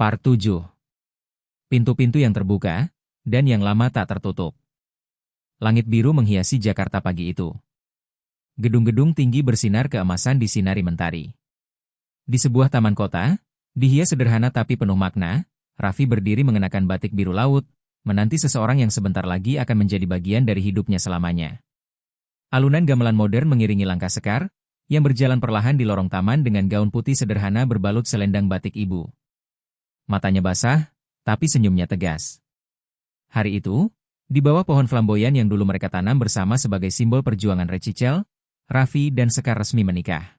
Part 7. Pintu-pintu yang terbuka, dan yang lama tak tertutup. Langit biru menghiasi Jakarta pagi itu. Gedung-gedung tinggi bersinar keemasan di sinari mentari. Di sebuah taman kota, dihias sederhana tapi penuh makna, Raffi berdiri mengenakan batik biru laut, menanti seseorang yang sebentar lagi akan menjadi bagian dari hidupnya selamanya. Alunan gamelan modern mengiringi langkah Sekar, yang berjalan perlahan di lorong taman dengan gaun putih sederhana berbalut selendang batik ibu. Matanya basah, tapi senyumnya tegas. Hari itu, di bawah pohon flamboyan yang dulu mereka tanam bersama sebagai simbol perjuangan Rachicel, Raffi dan Sekar resmi menikah.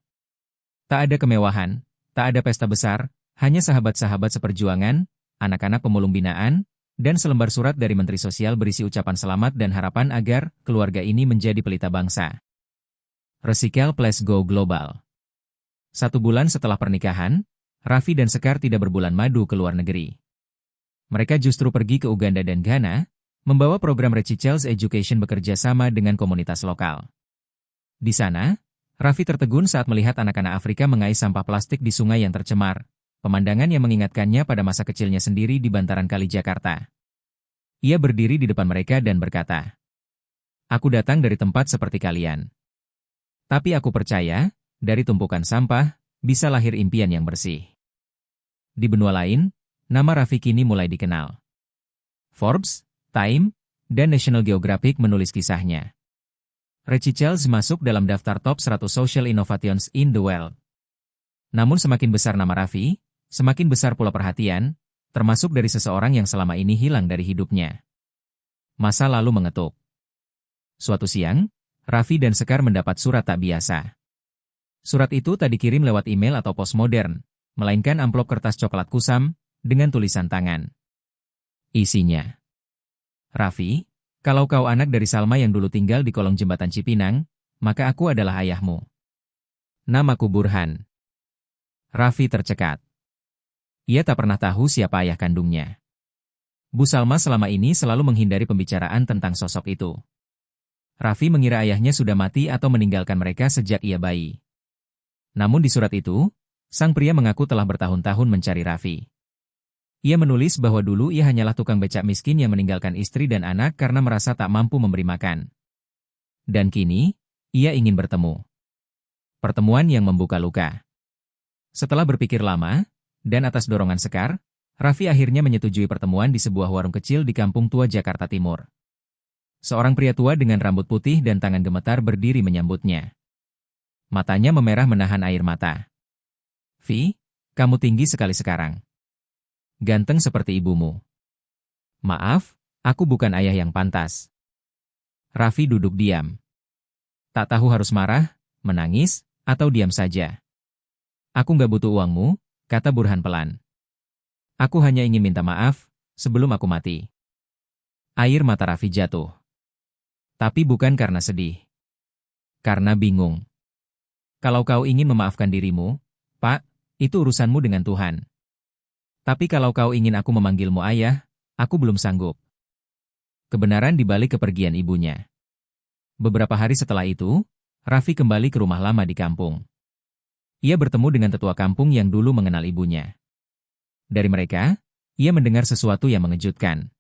Tak ada kemewahan, tak ada pesta besar, hanya sahabat-sahabat seperjuangan, anak-anak pemulung binaan, dan selembar surat dari Menteri Sosial berisi ucapan selamat dan harapan agar keluarga ini menjadi pelita bangsa. Rachicel Plus Go Global. 1 bulan setelah pernikahan, Raffi dan Sekar tidak berbulan madu ke luar negeri. Mereka justru pergi ke Uganda dan Ghana, membawa program Rachicels Education bekerja sama dengan komunitas lokal. Di sana, Raffi tertegun saat melihat anak-anak Afrika mengais sampah plastik di sungai yang tercemar, pemandangan yang mengingatkannya pada masa kecilnya sendiri di bantaran kali Jakarta. Ia berdiri di depan mereka dan berkata, "Aku datang dari tempat seperti kalian. Tapi aku percaya, dari tumpukan sampah, bisa lahir impian yang bersih." Di benua lain, nama Raffi kini mulai dikenal. Forbes, Time, dan National Geographic menulis kisahnya. Rachicels masuk dalam daftar top 100 social innovations in the world. Namun semakin besar nama Raffi, semakin besar pula perhatian, termasuk dari seseorang yang selama ini hilang dari hidupnya. Masa lalu mengetuk. Suatu siang, Raffi dan Sekar mendapat surat tak biasa. Surat itu tak dikirim lewat email atau pos modern, melainkan amplop kertas coklat kusam, dengan tulisan tangan. Isinya, "Raffi, kalau kau anak dari Salma yang dulu tinggal di kolong jembatan Cipinang, maka aku adalah ayahmu. Namaku Burhan." Raffi tercekat. Ia tak pernah tahu siapa ayah kandungnya. Bu Salma selama ini selalu menghindari pembicaraan tentang sosok itu. Raffi mengira ayahnya sudah mati atau meninggalkan mereka sejak ia bayi. Namun di surat itu, sang pria mengaku telah bertahun-tahun mencari Raffi. Ia menulis bahwa dulu ia hanyalah tukang becak miskin yang meninggalkan istri dan anak karena merasa tak mampu memberi makan. Dan kini, ia ingin bertemu. Pertemuan yang membuka luka. Setelah berpikir lama, dan atas dorongan Sekar, Raffi akhirnya menyetujui pertemuan di sebuah warung kecil di Kampung Tua Jakarta Timur. Seorang pria tua dengan rambut putih dan tangan gemetar berdiri menyambutnya. Matanya memerah menahan air mata. "Vi, kamu tinggi sekali sekarang. Ganteng seperti ibumu. Maaf, aku bukan ayah yang pantas." Raffi duduk diam. Tak tahu harus marah, menangis, atau diam saja. "Aku nggak butuh uangmu," kata Burhan pelan. "Aku hanya ingin minta maaf, sebelum aku mati." Air mata Raffi jatuh. Tapi bukan karena sedih. Karena bingung. "Kalau kau ingin memaafkan dirimu, Pak, itu urusanmu dengan Tuhan. Tapi kalau kau ingin aku memanggilmu ayah, aku belum sanggup." Kebenaran di balik kepergian ibunya. Beberapa hari setelah itu, Raffi kembali ke rumah lama di kampung. Ia bertemu dengan tetua kampung yang dulu mengenal ibunya. Dari mereka, ia mendengar sesuatu yang mengejutkan.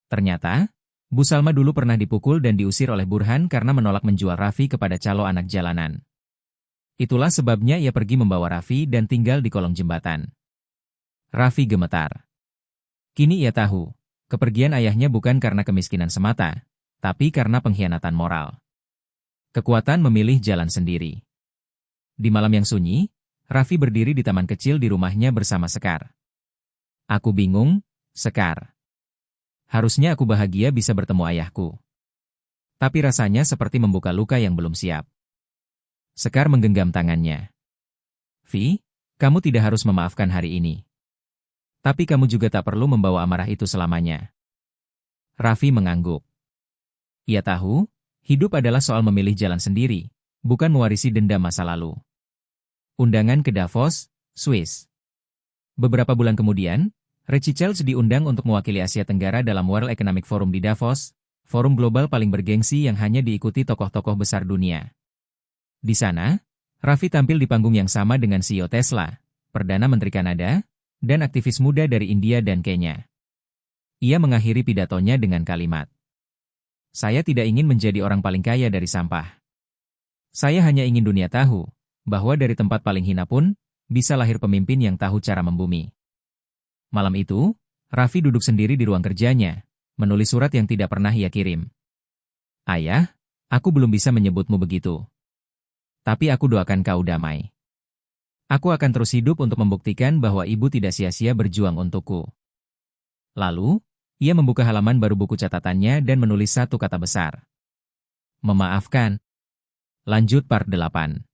Ternyata, Bu Salma dulu pernah dipukul dan diusir oleh Burhan karena menolak menjual Raffi kepada calo anak jalanan. Itulah sebabnya ia pergi membawa Raffi dan tinggal di kolong jembatan. Raffi gemetar. Kini ia tahu, kepergian ayahnya bukan karena kemiskinan semata, tapi karena pengkhianatan moral. Kekuatan memilih jalan sendiri. Di malam yang sunyi, Raffi berdiri di taman kecil di rumahnya bersama Sekar. "Aku bingung, Sekar. Harusnya aku bahagia bisa bertemu ayahku. Tapi rasanya seperti membuka luka yang belum siap." Sekar menggenggam tangannya. "Vi, kamu tidak harus memaafkan hari ini. Tapi kamu juga tak perlu membawa amarah itu selamanya." Raffi mengangguk. Ia tahu, hidup adalah soal memilih jalan sendiri, bukan mewarisi dendam masa lalu. Undangan ke Davos, Swiss. Beberapa bulan kemudian, Rachicels diundang untuk mewakili Asia Tenggara dalam World Economic Forum di Davos, forum global paling bergengsi yang hanya diikuti tokoh-tokoh besar dunia. Di sana, Raffi tampil di panggung yang sama dengan CEO Tesla, Perdana Menteri Kanada, dan aktivis muda dari India dan Kenya. Ia mengakhiri pidatonya dengan kalimat, "Saya tidak ingin menjadi orang paling kaya dari sampah. Saya hanya ingin dunia tahu bahwa dari tempat paling hina pun bisa lahir pemimpin yang tahu cara membumi." Malam itu, Raffi duduk sendiri di ruang kerjanya, menulis surat yang tidak pernah ia kirim. "Ayah, aku belum bisa menyebutmu begitu. Tapi aku doakan kau damai. Aku akan terus hidup untuk membuktikan bahwa ibu tidak sia-sia berjuang untukku." Lalu, ia membuka halaman baru buku catatannya dan menulis satu kata besar. "Memaafkan." Lanjut part 8.